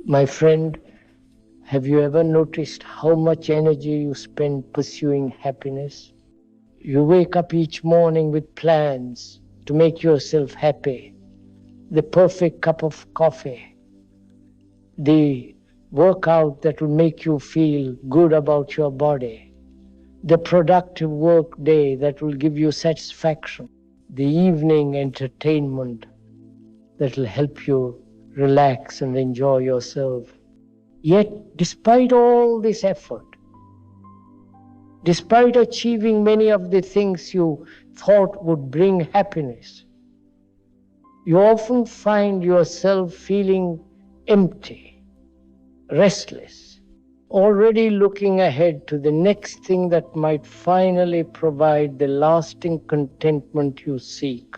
My friend, have you ever noticed how much energy you spend pursuing happiness? You wake up each morning with plans to make yourself happy, the perfect cup of coffee, the workout that will make you feel good about your body, the productive work day that will give you satisfaction, the evening entertainment that will help you relax and enjoy yourself. Yet, despite all this effort, despite achieving many of the things you thought would bring happiness, you often find yourself feeling empty, restless, already looking ahead to the next thing that might finally provide the lasting contentment you seek.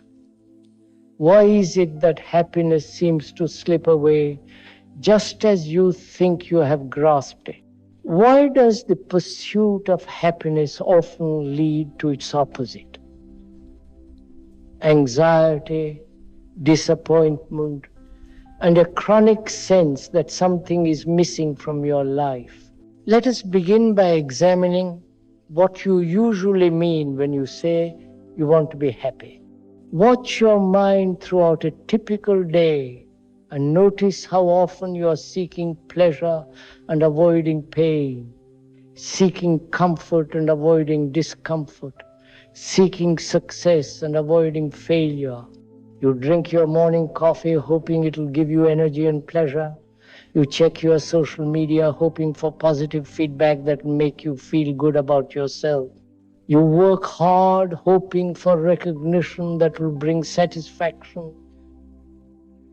Why is it that happiness seems to slip away just as you think you have grasped it? Why does the pursuit of happiness often lead to its opposite? Anxiety, disappointment, and a chronic sense that something is missing from your life. Let us begin by examining what you usually mean when you say you want to be happy. Watch your mind throughout a typical day and notice how often you are seeking pleasure and avoiding pain, seeking comfort and avoiding discomfort, seeking success and avoiding failure. You drink your morning coffee hoping it will give you energy and pleasure. You check your social media hoping for positive feedback that will make you feel good about yourself. You work hard hoping for recognition that will bring satisfaction.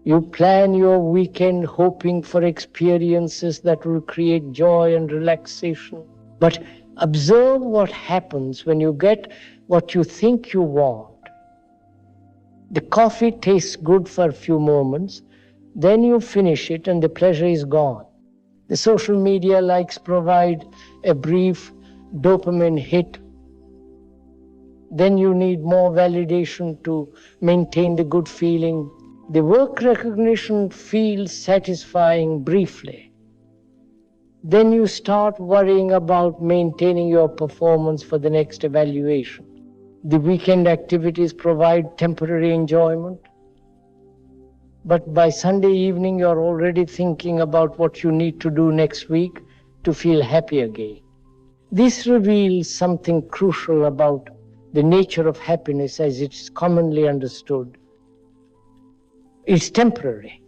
You plan your weekend hoping for experiences that will create joy and relaxation. But observe what happens when you get what you think you want. The coffee tastes good for a few moments, then you finish it and the pleasure is gone. The social media likes provide a brief dopamine hit. Then you need more validation to maintain the good feeling. The work recognition feels satisfying briefly. Then you start worrying about maintaining your performance for the next evaluation. The weekend activities provide temporary enjoyment. But by Sunday evening, you're already thinking about what you need to do next week to feel happy again. This reveals something crucial about the nature of happiness as it is commonly understood. It's temporary,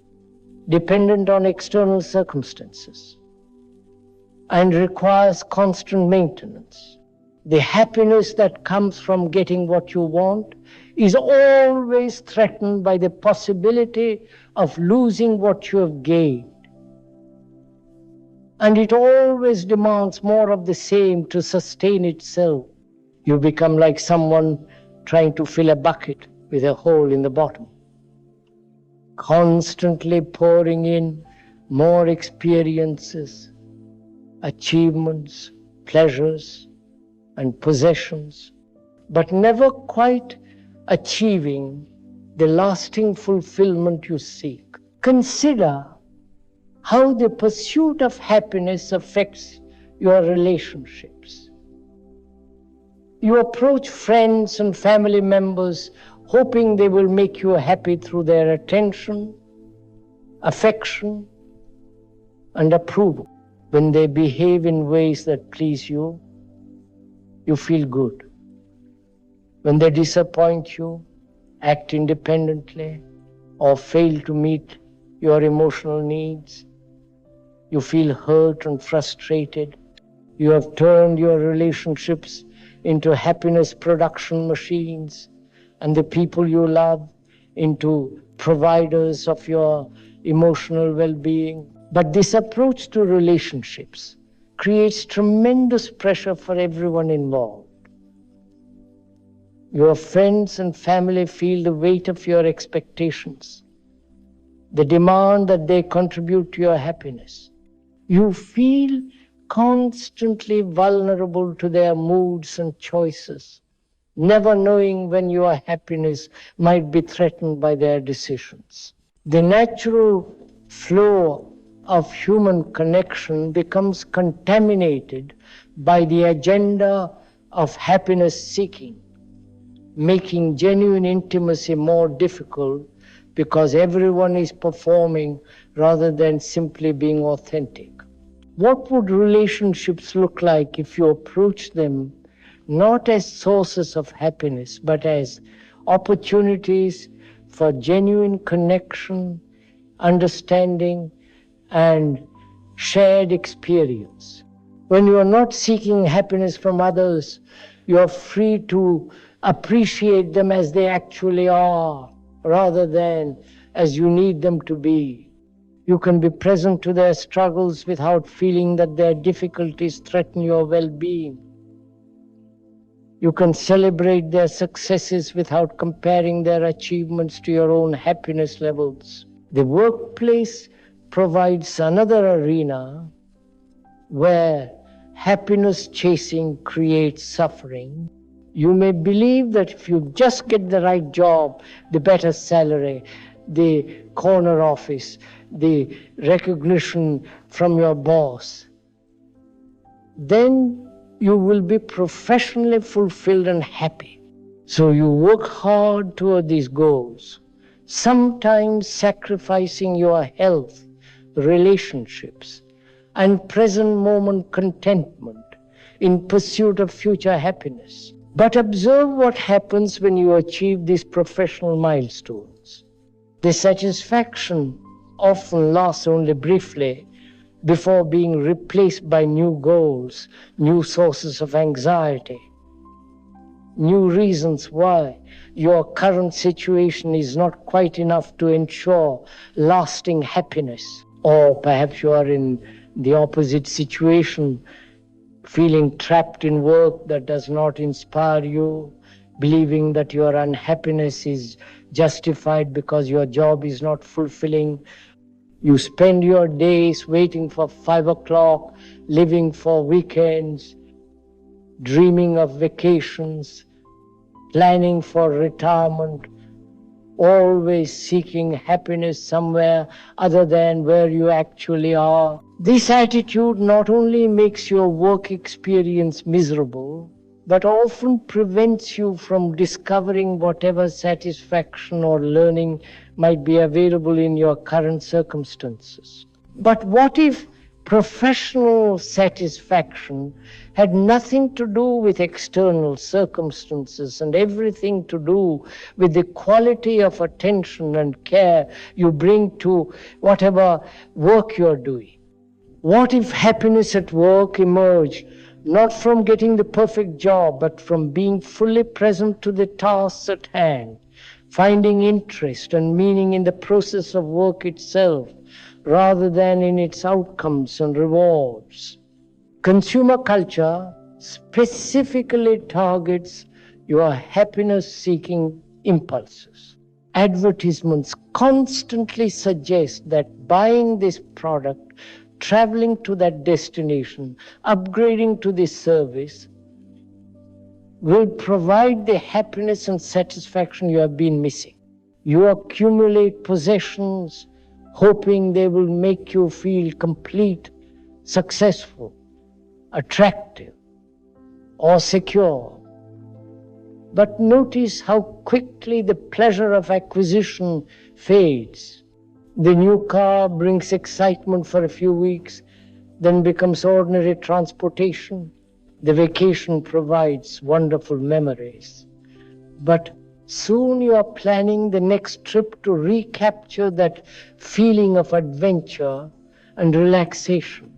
dependent on external circumstances, and requires constant maintenance. The happiness that comes from getting what you want is always threatened by the possibility of losing what you have gained. And it always demands more of the same to sustain itself. You become like someone trying to fill a bucket with a hole in the bottom, constantly pouring in more experiences, achievements, pleasures, and possessions, but never quite achieving the lasting fulfillment you seek. Consider how the pursuit of happiness affects your relationships. You approach friends and family members hoping they will make you happy through their attention, affection, and approval. When they behave in ways that please you, you feel good. When they disappoint you, act independently, or fail to meet your emotional needs, you feel hurt and frustrated. You have turned your relationships into happiness production machines, and the people you love into providers of your emotional well-being. But this approach to relationships creates tremendous pressure for everyone involved. Your friends and family feel the weight of your expectations, the demand that they contribute to your happiness. You feel constantly vulnerable to their moods and choices, never knowing when your happiness might be threatened by their decisions. The natural flow of human connection becomes contaminated by the agenda of happiness seeking, making genuine intimacy more difficult because everyone is performing rather than simply being authentic. What would relationships look like if you approach them not as sources of happiness, but as opportunities for genuine connection, understanding, and shared experience? When you are not seeking happiness from others, you are free to appreciate them as they actually are, rather than as you need them to be. You can be present to their struggles without feeling that their difficulties threaten your well-being. You can celebrate their successes without comparing their achievements to your own happiness levels. The workplace provides another arena where happiness chasing creates suffering. You may believe that if you just get the right job, the better salary, the corner office, the recognition from your boss, then you will be professionally fulfilled and happy. So you work hard toward these goals, sometimes sacrificing your health, relationships, and present moment contentment in pursuit of future happiness. But observe what happens when you achieve these professional milestones. The satisfaction often lasts only briefly before being replaced by new goals, new sources of anxiety, new reasons why your current situation is not quite enough to ensure lasting happiness. Or perhaps you are in the opposite situation, feeling trapped in work that does not inspire you, believing that your unhappiness is justified because your job is not fulfilling. You spend your days waiting for 5 o'clock, living for weekends, dreaming of vacations, planning for retirement, always seeking happiness somewhere other than where you actually are. This attitude not only makes your work experience miserable, but often prevents you from discovering whatever satisfaction or learning might be available in your current circumstances. But what if professional satisfaction had nothing to do with external circumstances and everything to do with the quality of attention and care you bring to whatever work you're doing? What if happiness at work emerged not from getting the perfect job, but from being fully present to the tasks at hand, finding interest and meaning in the process of work itself, rather than in its outcomes and rewards? Consumer culture specifically targets your happiness-seeking impulses. Advertisements constantly suggest that buying this product, traveling to that destination, upgrading to this service will provide the happiness and satisfaction you have been missing. You accumulate possessions, hoping they will make you feel complete, successful, attractive, or secure. But notice how quickly the pleasure of acquisition fades. The new car brings excitement for a few weeks, then becomes ordinary transportation. The vacation provides wonderful memories. But soon you are planning the next trip to recapture that feeling of adventure and relaxation.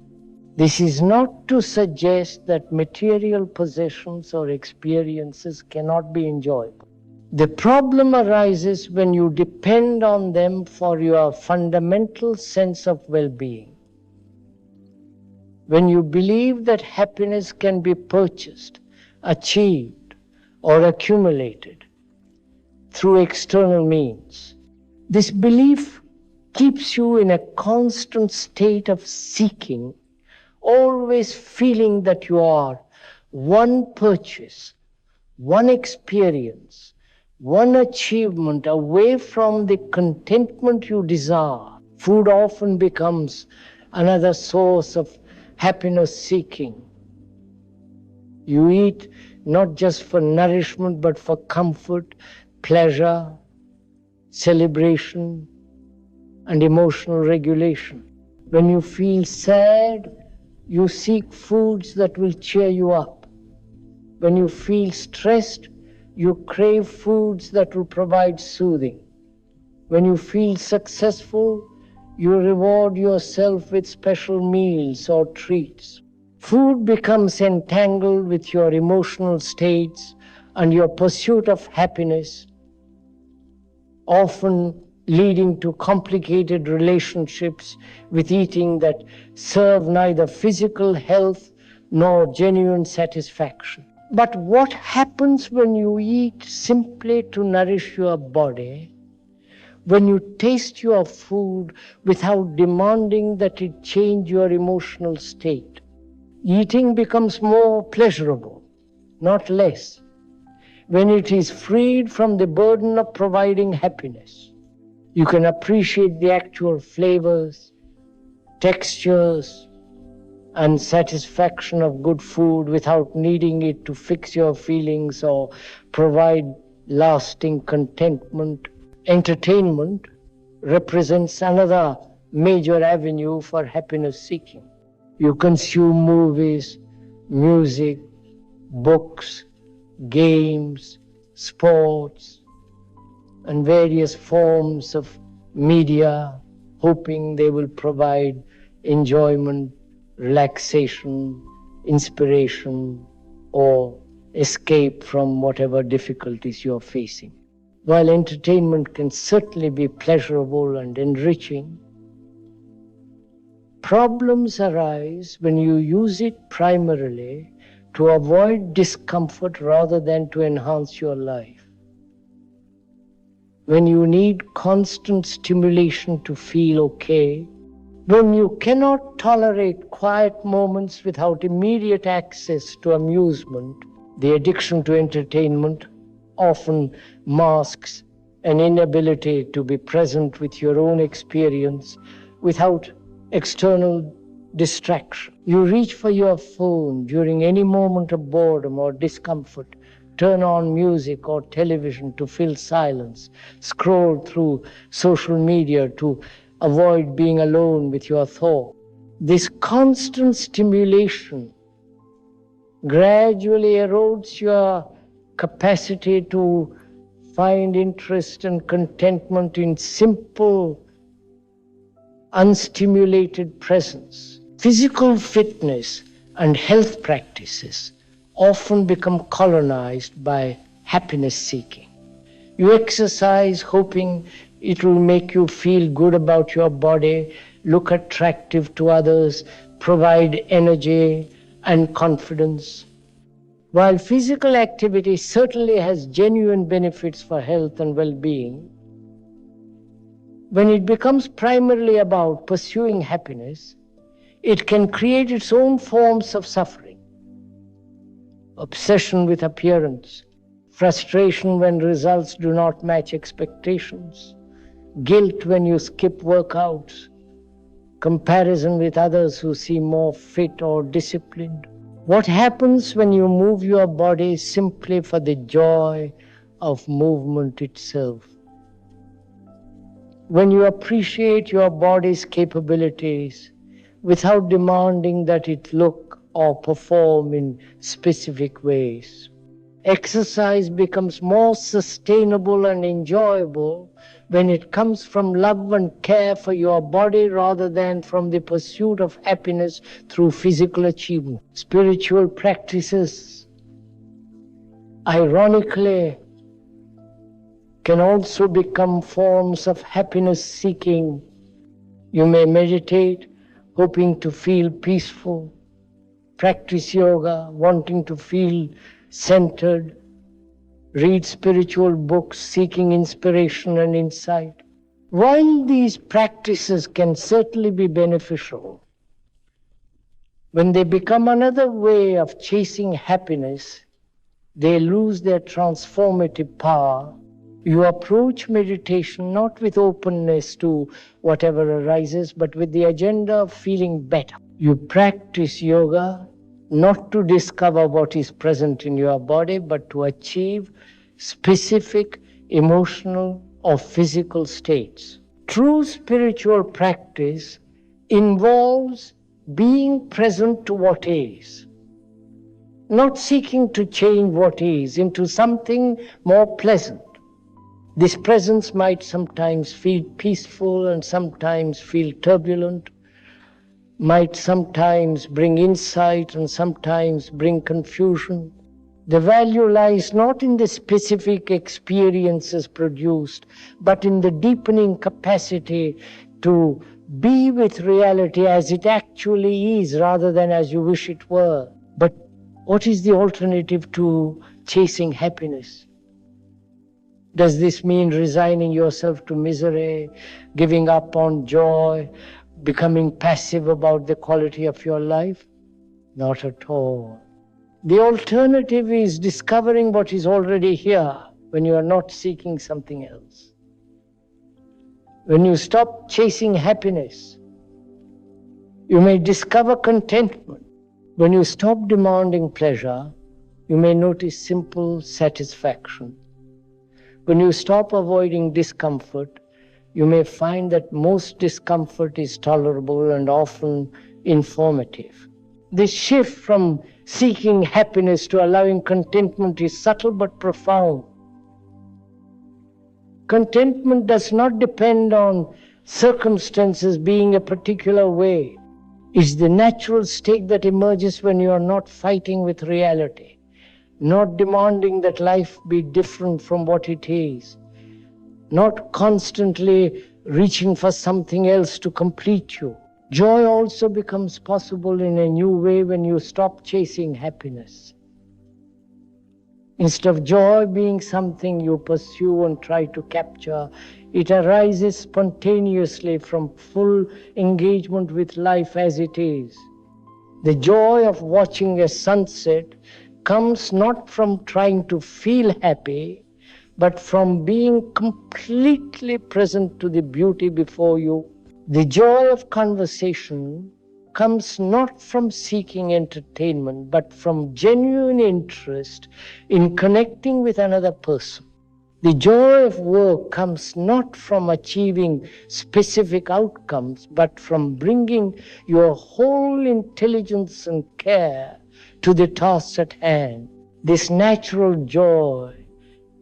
This is not to suggest that material possessions or experiences cannot be enjoyable. The problem arises when you depend on them for your fundamental sense of well-being. When you believe that happiness can be purchased, achieved, or accumulated through external means. This belief keeps you in a constant state of seeking, always feeling that you are one purchase, one experience, one achievement away from the contentment you desire. Food often becomes another source of happiness seeking. You eat not just for nourishment, but for comfort, pleasure, celebration, and emotional regulation. When you feel sad, you seek foods that will cheer you up. When you feel stressed, you crave foods that will provide soothing. When you feel successful, you reward yourself with special meals or treats. Food becomes entangled with your emotional states and your pursuit of happiness, often leading to complicated relationships with eating that serve neither physical health nor genuine satisfaction. But what happens when you eat simply to nourish your body, when you taste your food without demanding that it change your emotional state? Eating becomes more pleasurable, not less, when it is freed from the burden of providing happiness. You can appreciate the actual flavors, textures, and satisfaction of good food without needing it to fix your feelings or provide lasting contentment. Entertainment represents another major avenue for happiness seeking. You consume movies, music, books, games, sports, and various forms of media, hoping they will provide enjoyment, relaxation, inspiration, or escape from whatever difficulties you're facing. While entertainment can certainly be pleasurable and enriching, problems arise when you use it primarily to avoid discomfort rather than to enhance your life. When you need constant stimulation to feel okay, when you cannot tolerate quiet moments without immediate access to amusement, the addiction to entertainment often masks an inability to be present with your own experience without external distraction. You reach for your phone during any moment of boredom or discomfort, turn on music or television to fill silence, scroll through social media to avoid being alone with your thoughts. This constant stimulation gradually erodes your capacity to find interest and contentment in simple, unstimulated presence. Physical fitness and health practices often become colonized by happiness seeking. You exercise hoping it will make you feel good about your body, look attractive to others, provide energy and confidence. While physical activity certainly has genuine benefits for health and well-being, when it becomes primarily about pursuing happiness, it can create its own forms of suffering. Obsession with appearance, frustration when results do not match expectations, guilt when you skip workouts, comparison with others who seem more fit or disciplined. What happens when you move your body simply for the joy of movement itself? When you appreciate your body's capabilities without demanding that it look or perform in specific ways. Exercise becomes more sustainable and enjoyable when it comes from love and care for your body rather than from the pursuit of happiness through physical achievement. Spiritual practices, ironically, can also become forms of happiness seeking. You may meditate, hoping to feel peaceful, practice yoga, wanting to feel centered, read spiritual books, seeking inspiration and insight. While these practices can certainly be beneficial, when they become another way of chasing happiness, they lose their transformative power You approach meditation not with openness to whatever arises, but with the agenda of feeling better. You practice yoga not to discover what is present in your body, but to achieve specific emotional or physical states. True spiritual practice involves being present to what is, not seeking to change what is into something more pleasant. This presence might sometimes feel peaceful and sometimes feel turbulent, might sometimes bring insight and sometimes bring confusion. The value lies not in the specific experiences produced, but in the deepening capacity to be with reality as it actually is rather than as you wish it were. But what is the alternative to chasing happiness? Does this mean resigning yourself to misery, giving up on joy, becoming passive about the quality of your life? Not at all. The alternative is discovering what is already here when you are not seeking something else. When you stop chasing happiness, you may discover contentment. When you stop demanding pleasure, you may notice simple satisfaction. When you stop avoiding discomfort, you may find that most discomfort is tolerable and often informative. This shift from seeking happiness to allowing contentment is subtle but profound. Contentment does not depend on circumstances being a particular way. It's the natural state that emerges when you are not fighting with reality, not demanding that life be different from what it is, not constantly reaching for something else to complete you. Joy also becomes possible in a new way when you stop chasing happiness. Instead of joy being something you pursue and try to capture, it arises spontaneously from full engagement with life as it is. The joy of watching a sunset comes not from trying to feel happy, but from being completely present to the beauty before you. The joy of conversation comes not from seeking entertainment, but from genuine interest in connecting with another person. The joy of work comes not from achieving specific outcomes, but from bringing your whole intelligence and care to the tasks at hand. This natural joy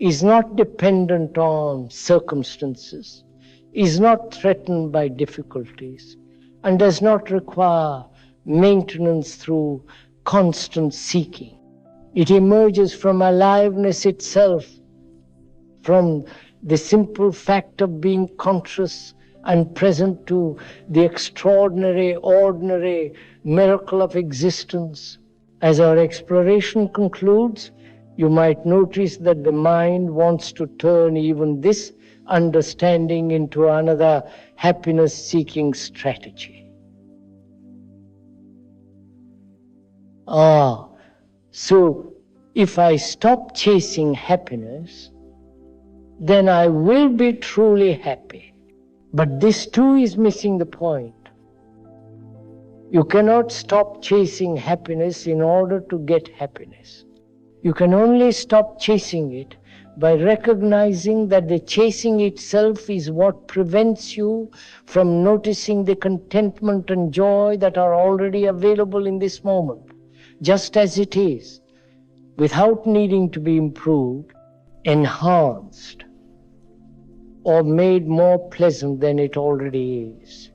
is not dependent on circumstances, is not threatened by difficulties, and does not require maintenance through constant seeking. It emerges from aliveness itself, from the simple fact of being conscious and present to the extraordinary, ordinary miracle of existence. As our exploration concludes, you might notice that the mind wants to turn even this understanding into another happiness-seeking strategy. So if I stop chasing happiness, then I will be truly happy. But this too is missing the point. You cannot stop chasing happiness in order to get happiness. You can only stop chasing it by recognizing that the chasing itself is what prevents you from noticing the contentment and joy that are already available in this moment, just as it is, without needing to be improved, enhanced, or made more pleasant than it already is.